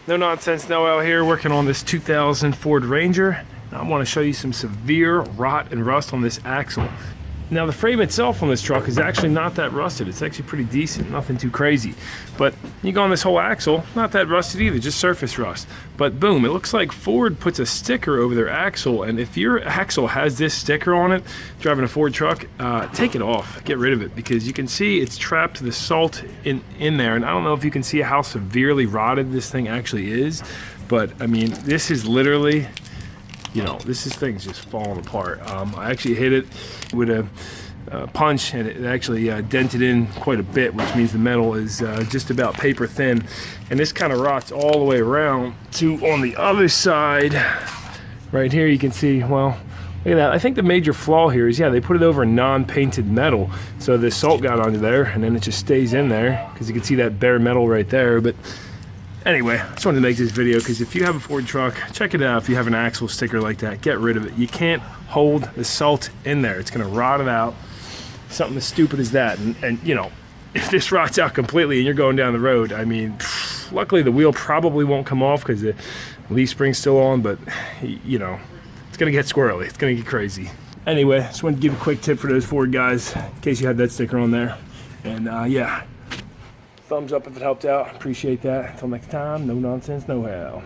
No Nonsense Know-How here, working on this 2000 Ford Ranger. Now I want to show you some severe rot and rust on this axle. Now the frame itself on this truck is actually not that rusted. It's actually pretty decent, nothing too crazy. But you go on this whole axle, not that rusted either, just surface rust. But boom, it looks like Ford puts a sticker over their axle, and if your axle has this sticker on it, driving a Ford truck, take it off, get rid of it, because you can see it's trapped the salt in there. And I don't know if you can see how severely rotted this thing actually is, but I mean, this is literally, you know, thing's just falling apart. I actually hit it with a punch, and it actually dented in quite a bit, which means the metal is just about paper thin. And this kind of rots all the way around to on the other side. Right here you can see, well, look at that. I think the major flaw here is, yeah, they put it over non-painted metal. So the salt got onto there, and then it just stays in there, because you can see that bare metal right there. But anyway, I just wanted to make this video because if you have a Ford truck, check it out. If you have an axle sticker like that, get rid of it. You can't hold the salt in there. It's going to rot it out. Something as stupid as that. And you know, if this rots out completely and you're going down the road, I mean, luckily the wheel probably won't come off because the leaf spring's still on, but you know, it's going to get squirrely. It's going to get crazy. Anyway, just wanted to give a quick tip for those Ford guys in case you had that sticker on there. And yeah. Thumbs up if it helped out. Appreciate that. Until next time, no nonsense, no how.